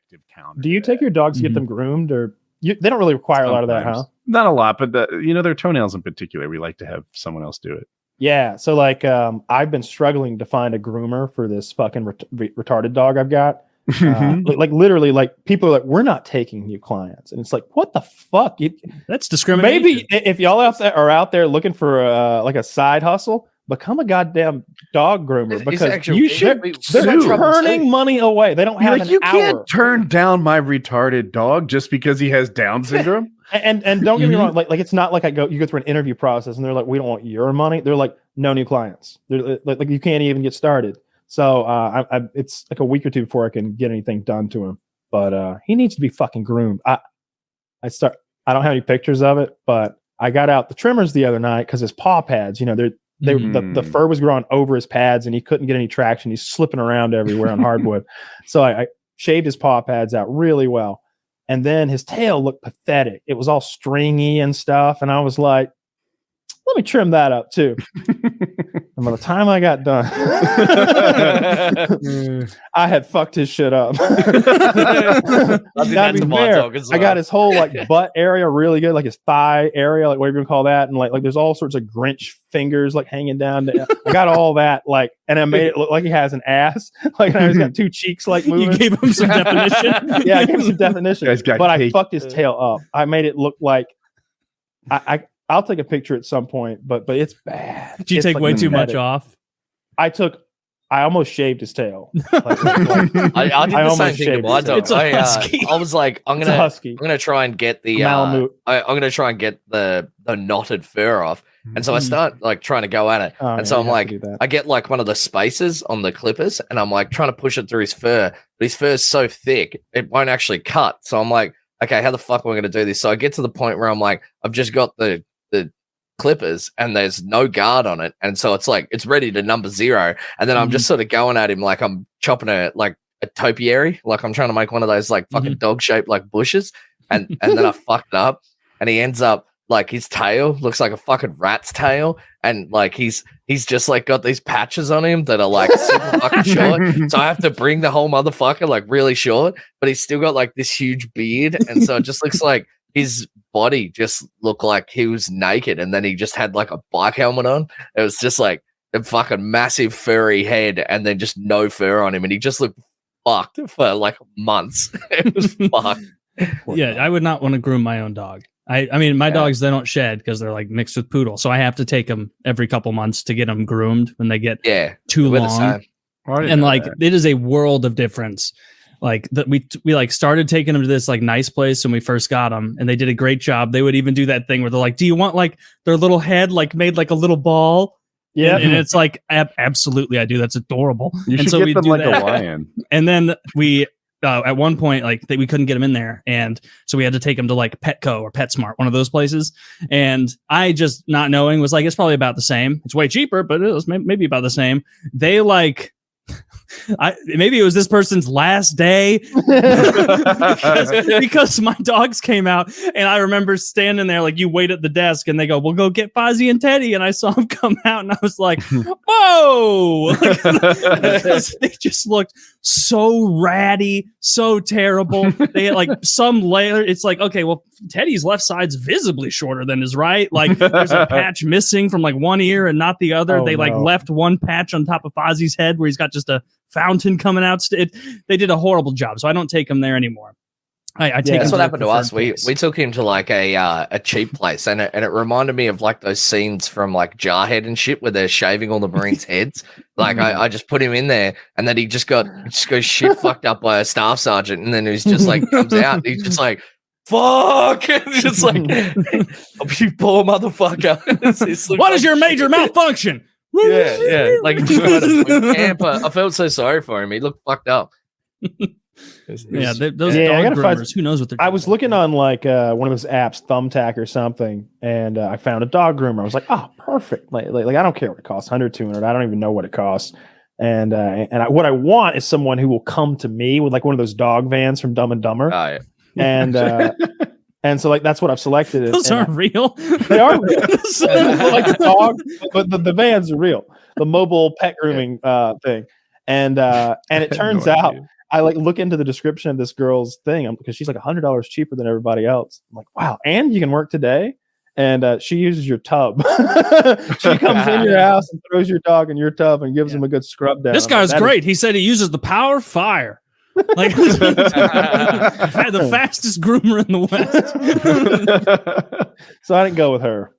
objective counter. Do you take your dogs to get them groomed, or they don't really require a lot of that, huh? Not a lot, but their toenails in particular, we like to have someone else do it. Yeah, so like I've been struggling to find a groomer for this fucking retarded dog I've got. Like literally, like people are like, we're not taking new clients, and it's like, what the fuck? That's discrimination. Maybe if y'all are out there looking for like a side hustle, become a goddamn dog groomer, because you should. They're turning money away. They don't have an hour. You can't turn down my retarded dog just because he has Down syndrome. And don't get me wrong, like it's not like you go through an interview process and they're like, we don't want your money. They're like, no new clients. They're like you can't even get started. So it's like a week or two before I can get anything done to him. But he needs to be fucking groomed. I don't have any pictures of it, but I got out the trimmers the other night because his paw pads, the fur was growing over his pads and he couldn't get any traction. He's slipping around everywhere on hardwood. So I shaved his paw pads out really well. And then his tail looked pathetic. It was all stringy and stuff. And I was like, let me trim that up too. And by the time I got done, I had fucked his shit up. I got his whole like butt area really good, like his thigh area, like whatever you call that, and like there's all sorts of Grinch fingers like hanging down. I got all that and I made it look like he has an ass. Like he's got two cheeks like moving. You gave him some definition. Yeah, I gave him some definition. But I fucked his tail up. I made it look like I'll take a picture at some point, but it's bad. Did you take way too much off? I almost shaved his tail. I did the same thing to my dog. I was like, I'm gonna try and get the I'm gonna try and get the knotted fur off. And so I start like trying to go at it. So I'm like, I get like one of the spacers on the clippers and I'm like trying to push it through his fur, but his fur is so thick it won't actually cut. So I'm like, okay, how the fuck am I gonna do this? So I get to the point where I'm like, I've just got the clippers and there's no guard on it, and so it's like it's ready to number 0, and then I'm just sort of going at him like I'm chopping a topiary, like I'm trying to make one of those like fucking dog shaped like bushes, and then I fucked it up, and he ends up like his tail looks like a fucking rat's tail, and like he's just like got these patches on him that are like super fucking short, so I have to bring the whole motherfucker like really short, but he's still got like this huge beard, and so it just looks like his body just looked like he was naked, and then he just had like a bike helmet on. It was just like a fucking massive furry head and then just no fur on him, and he just looked fucked for like months. It was fucked. Yeah, I would not want to groom my own dog. I mean, my dogs, they don't shed because they're like mixed with poodle, so I have to take them every couple months to get them groomed when they get too long. And like it is a world of difference. Like we like started taking them to this like nice place when we first got them, and they did a great job. They would even do that thing where they're like, "Do you want like their little head like made like a little ball?" Yeah, and it's like absolutely, I do. That's adorable. You should get them like a lion. And then we at one point like we couldn't get them in there, and so we had to take them to like Petco or PetSmart, one of those places. And I just not knowing was like, it's probably about the same. It's way cheaper, but it was maybe about the same. They like. Maybe it was this person's last day because my dogs came out, and I remember standing there like you wait at the desk and they go, we'll go get Fozzie and Teddy, and I saw them come out and I was like, whoa. Because they just looked so ratty, so terrible. They had like some layer. It's like, okay, well, Teddy's left side's visibly shorter than his right. Like there's a patch missing from like one ear and not the other. They like left one patch on top of Fozzie's head where he's got just a fountain coming out. They did a horrible job, so I don't take him there anymore. I take that's what happened to us. We took him to like a cheap place, and it reminded me of like those scenes from like Jarhead and shit where they're shaving all the Marines' heads. Like I just put him in there, and then he just goes shit fucked up by a staff sergeant, and then he's just like comes out, and he's just like, fuck, and just like, you poor motherfucker. What is your major malfunction? Yeah. Like he just got out of boot camp. I felt so sorry for him. He looked fucked up. Those dog groomers, who knows what they're doing. I was looking on like one of those apps, Thumbtack or something, and I found a dog groomer. I was like, oh, perfect. Like I don't care what it costs, 100, 200. I don't even know what it costs. And what I want is someone who will come to me with like one of those dog vans from Dumb and Dumber. Oh, yeah. And so like that's what I've selected. Those aren't real. They are real. Like the dog, but the vans are real. The mobile pet grooming thing. And it turns out I like look into the description of this girl's thing because she's like $100 cheaper than everybody else. I'm like, wow, and you can work today. And she uses your tub. She comes in your house and throws your dog in your tub and gives him a good scrub down. This guy's great. He said he uses the power of fire. Like the fastest groomer in the West. So I didn't go with her.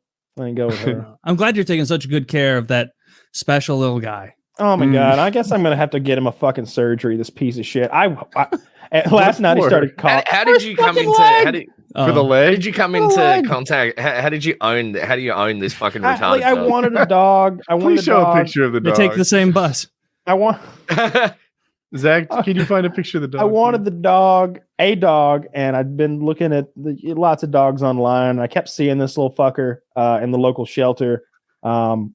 I'm glad you're taking such good care of that special little guy. Oh my God. I guess I'm going to have to get him a fucking surgery, this piece of shit. Last night he started coughing. How did you come into for the leg? How did you come into contact? How do you own this fucking retarded I wanted a dog. Please show a picture of the dog. They take the same bus. Zach, can you find a picture of the dog? I wanted a dog, and I'd been looking at lots of dogs online. I kept seeing this little fucker in the local shelter. And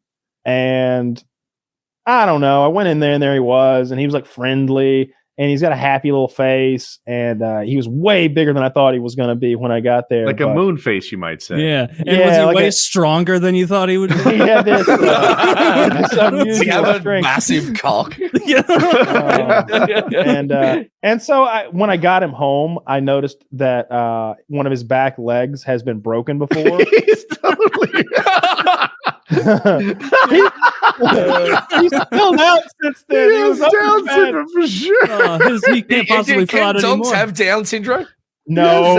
I don't know. I went in there, and there he was, and he was like friendly. And he's got a happy little face, and he was way bigger than I thought he was going to be when I got there. Like a moon face, you might say. Yeah. And was he way stronger than you thought he would be? He had this he had a massive cock. And so when I got him home, I noticed that one of his back legs has been broken before. He's totally... he's filled out since then. He was Down syndrome for sure. He can't possibly fill out anymore. Dogs have Down syndrome? No,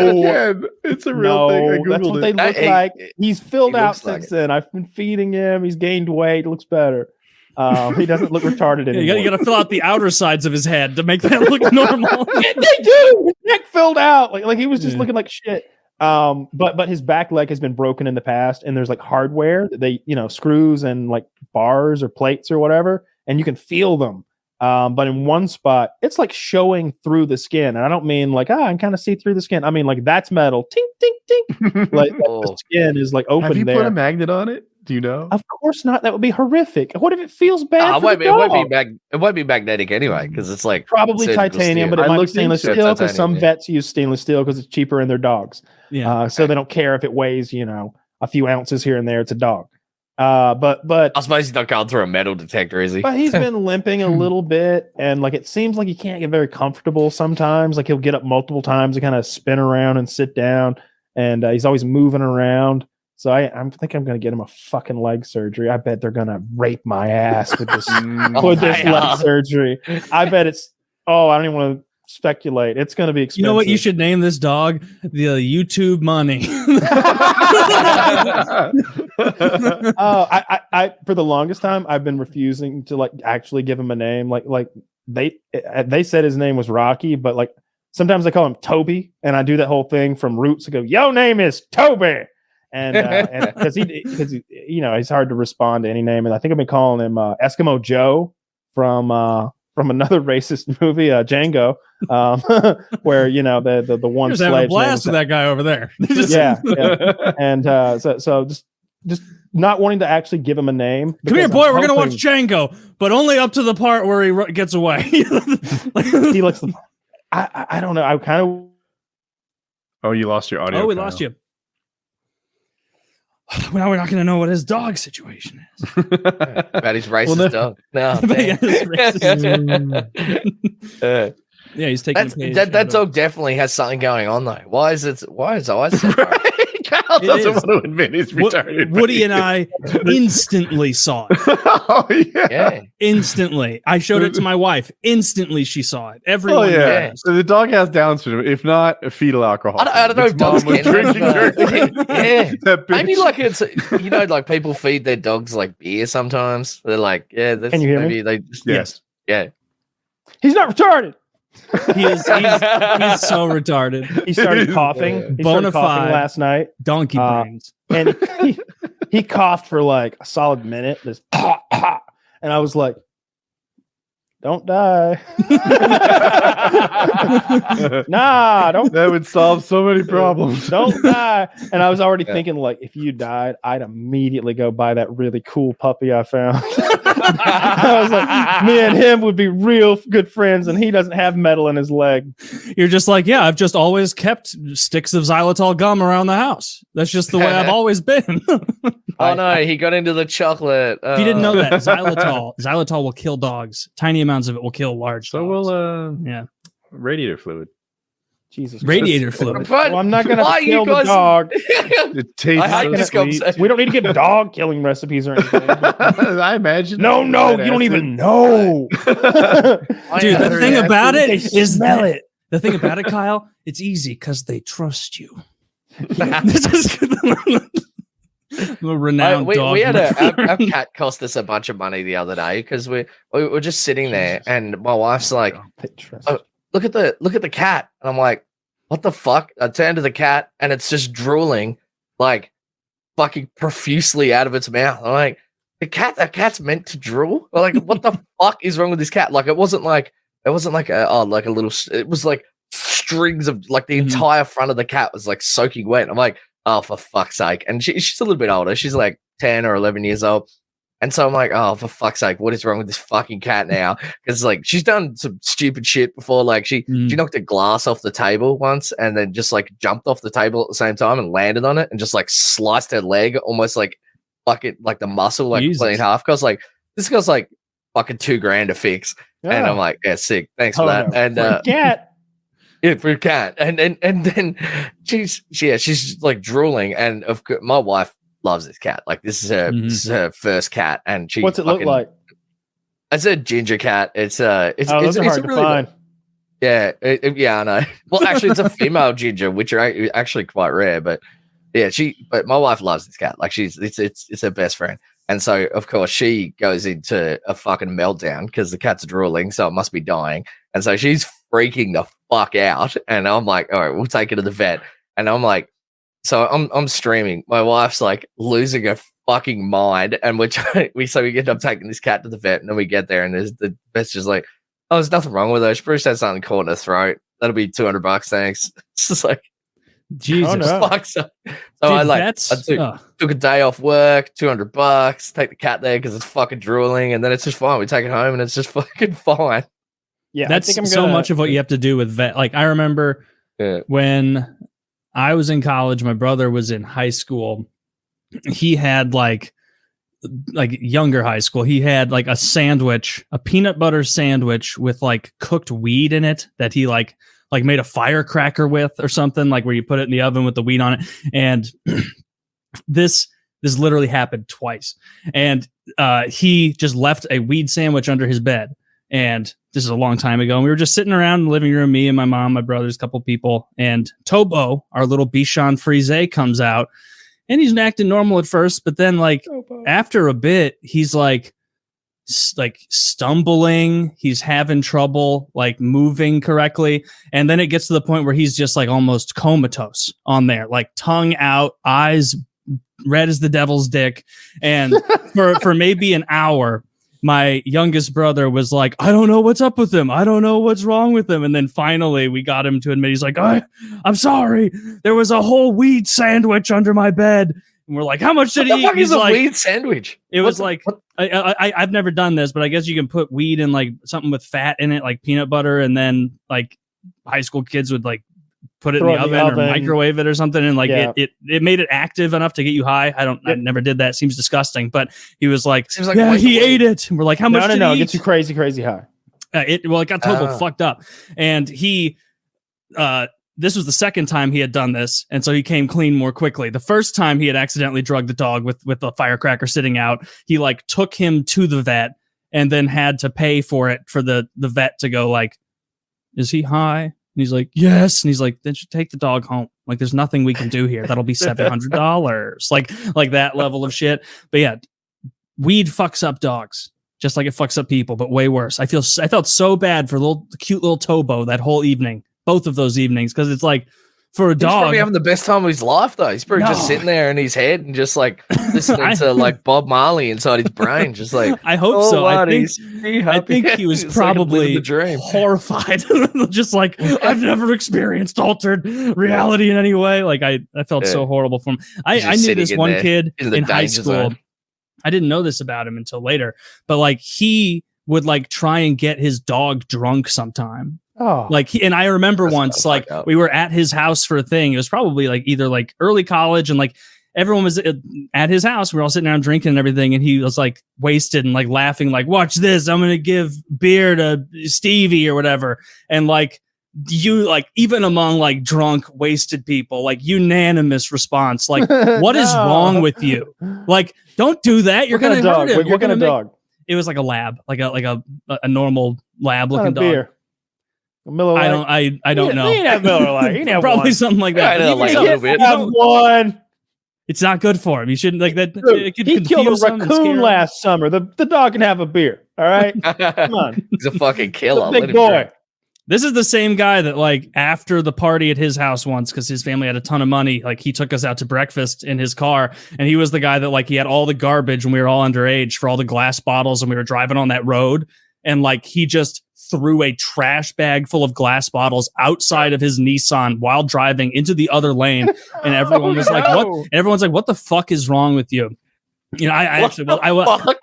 it's a real thing. That's what they look like. He's filled out since then. I've been feeding him. He's gained weight. Looks better. He doesn't look retarded anymore. You got to fill out the outer sides of his head to make that look normal. They do. His neck filled out. Like he was just looking like shit. But his back leg has been broken in the past, and there's like hardware that they, screws and like bars or plates or whatever, and you can feel them. But in one spot, it's like showing through the skin. And I don't mean like, I can kind of see through the skin. I mean like that's metal. Tink, tink, tink. Like the skin is like open. Have you there. put a magnet on it? Do you know? Of course not. That would be horrific. What if it feels bad? It won't be magnetic anyway, because it's like probably titanium, steel. but it might be stainless steel because some vets use stainless steel because it's cheaper in their dogs. Yeah. So they don't care if it weighs, a few ounces here and there. It's a dog. But I suppose he's not going through a metal detector, is he? But he's been limping a little bit, and like it seems like he can't get very comfortable sometimes. Like he'll get up multiple times and kind of spin around and sit down, and he's always moving around. So I think I'm going to get him a fucking leg surgery. I bet they're going to rape my ass with this leg surgery. I bet it's. Oh, I don't even want to speculate. It's going to be expensive. You know what? You should name this dog the YouTube Money. I for the longest time I've been refusing to like actually give him a name. Like they said his name was Rocky, but like sometimes I call him Toby, and I do that whole thing from Roots. I go, "Your name is Toby." And because he's hard to respond to any name, and I think I've been calling him Eskimo Joe from another racist movie, Django, where the one Just slave having a blast with that guy over there. yeah. And so just not wanting to actually give him a name. Come here, boy. We're gonna watch Django, but only up to the part where he gets away. He looks. I don't know. I kind of. Oh, you lost your audio. Oh, we lost you. Now we're not going to know what his dog situation is. About his racist dog. No. Yeah, he's taking that dog definitely has something going on though. Why is eyes so bright? Kyle doesn't want to admit he's retarded. Woody and I instantly saw it. Oh yeah. Instantly. I showed it to my wife. Instantly she saw it. Everyone. Oh yeah. So the dog has Down syndrome. If not, a fetal alcohol. I don't know if dogs was drinking. Yeah. Maybe like it's like people feed their dogs like beer sometimes. They're like, yeah, that's, can you hear maybe me? They just Yes. Yeah. He's not retarded. He's so retarded. He started coughing. He started coughing last night. Donkey brains. And he coughed for like a solid minute. This and I was like, "Don't die." Nah, don't. That would solve so many problems. Don't die. And I was already thinking, like, if you died, I'd immediately go buy that really cool puppy I found. I was like, me and him would be real good friends, and he doesn't have metal in his leg. You're just like, yeah, I've just always kept sticks of xylitol gum around the house. That's just the way I've always been. Oh no, he got into the chocolate. If you didn't know that, xylitol will kill dogs. Tiny amounts of it will kill large dogs. So we'll yeah. Radiator fluid. Jesus. Radiator fluid. Well, I'm not gonna kill the dog. It tastes We don't need to get dog killing recipes or anything. I imagine. No, you don't even know. Dude, the thing about it is smell it. The thing about it, Kyle, it's easy because they trust you. This is I'm a renowned dog. We had our cat cost us a bunch of money the other day because we were just sitting there and my wife's like, oh, look at the cat. And I'm like, what the fuck? I turn to the cat and it's just drooling like fucking profusely out of its mouth. I'm like, that cat's meant to drool? Like, what the fuck is wrong with this cat? Like, it wasn't like a little, it was like strings of like the entire front of the cat was like soaking wet. I'm like, oh, for fuck's sake. And she's a little bit older. She's like 10 or 11 years old. And so I'm like, oh, for fuck's sake, what is wrong with this fucking cat now? Because like she's done some stupid shit before. Like she knocked a glass off the table once and then just like jumped off the table at the same time and landed on it and just like sliced her leg almost like fucking like the muscle like split in half. Because like this girl's like fucking $2,000 to fix. Yeah. And I'm like, yeah, sick. Thanks for that. And cat. Yeah, for a cat. And then she's like drooling. And of course, my wife loves this cat. Like this is her first cat. And she what's it look like? It's a ginger cat. It's those are hard to find. Yeah, I know. Well, actually, it's a female ginger, which are actually quite rare. But yeah, but my wife loves this cat. Like it's her best friend. And so, of course, she goes into a fucking meltdown because the cat's drooling, so it must be dying. And so she's freaking the fuck out. And I'm like, all right, we'll take her to the vet. And I'm like, so I'm streaming. My wife's like losing her fucking mind. And we end up taking this cat to the vet. And then we get there and the vet's just like, oh, there's nothing wrong with her. She probably had something caught in her throat. That'll be $200, thanks. It's just like, Jesus. Fuck. So I took a day off work, $200, take the cat there because it's fucking drooling, and then it's just fine. We take it home and it's just fucking fine. Yeah, that's so much of what you have to do with vet. Like I remember when I was in college, my brother was in high school. He had like younger high school. He had like a sandwich, a peanut butter sandwich with like cooked weed in it that he like made a firecracker with or something, like where you put it in the oven with the weed on it. And this literally happened twice. And he just left a weed sandwich under his bed. And this is a long time ago. And we were just sitting around in the living room, me and my mom, my brothers, a couple people. And Tobo, our little Bichon Frise, comes out. And he's acting normal at first. But then like after a bit, he's like stumbling, he's having trouble like moving correctly, and then it gets to the point where he's just like almost comatose on there, like tongue out, eyes red as the devil's dick. And for maybe an hour, my youngest brother was like, I don't know what's up with him, I don't know what's wrong with him. And then finally we got him to admit, he's like, I'm sorry, there was a whole weed sandwich under my bed. And we're like, how much did he eat? He's like, weed sandwich. It was like, I've never done this, but I guess you can put weed in like something with fat in it, like peanut butter, and then like high school kids would like put it in the oven or microwave it or something, and like it made it active enough to get you high. I never did that. Seems disgusting. But he was like, yeah, he ate it. And we're like, how much? No, it gets you crazy high. It got Tobo fucked up, and he this was the second time he had done this, and so he came clean more quickly. The first time he had accidentally drugged the dog with the firecracker sitting out. He like took him to the vet and then had to pay for it for the vet to go like, is he high? And he's like, yes. And he's like, then you take the dog home. Like, there's nothing we can do here. That'll be $700. like that level of shit. But yeah, weed fucks up dogs just like it fucks up people, but way worse. I felt so bad for cute little Tobo that whole evening. Both of those evenings, because it's like for a dog, he's probably having the best time of his life though. He's probably just sitting there in his head and just like listening to like Bob Marley inside his brain, just like I hope so. I think he was probably like horrified, just like I've never experienced altered reality in any way. Like I felt so horrible for him. I knew this one kid in high school. I didn't know this about him until later, but like he would like try and get his dog drunk sometime. Oh, like and I remember once like we were at his house for a thing. It was probably like either like early college, and like everyone was at his house. We were all sitting down drinking and everything, and he was like wasted and like laughing, like, watch this, I'm gonna give beer to Stevie or whatever. And like you like even among like drunk, wasted people, like unanimous response. Like, what is wrong with you? Like, don't do that. You're gonna hurt him. What kind of dog? It was like a lab, like a normal lab looking dog. Beer. A Miller Lite. I don't know. He didn't have Miller Lite. He didn't have Probably one. something like that. Yeah, like a little bit. Have one. It's not good for him. You shouldn't like that. Dude, It could he killed a confuse him and scare raccoon him. last summer. The dog can have a beer. All right, come on. He's a fucking killer. He's a big boy. This is the same guy that, like, after the party at his house once, because his family had a ton of money, like, he took us out to breakfast in his car, and he was the guy that, like, he had all the garbage when we were all underage for all the glass bottles, and we were driving on that road, and, like, he just threw a trash bag full of glass bottles outside of his Nissan while driving into the other lane, and everyone was like, "What?" And everyone's like, "What the fuck is wrong with you?" You know, I actually, well, I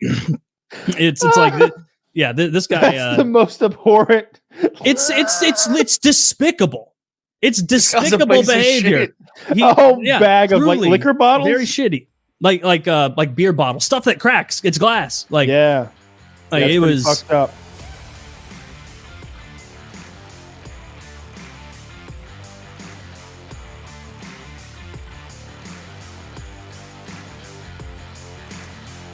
it's like, yeah, this guy. That's the most abhorrent. It's despicable. It's despicable behavior. Bag of like liquor bottles. Very shitty. Like beer bottles, stuff that cracks. It's glass. Like yeah, like it was fucked up.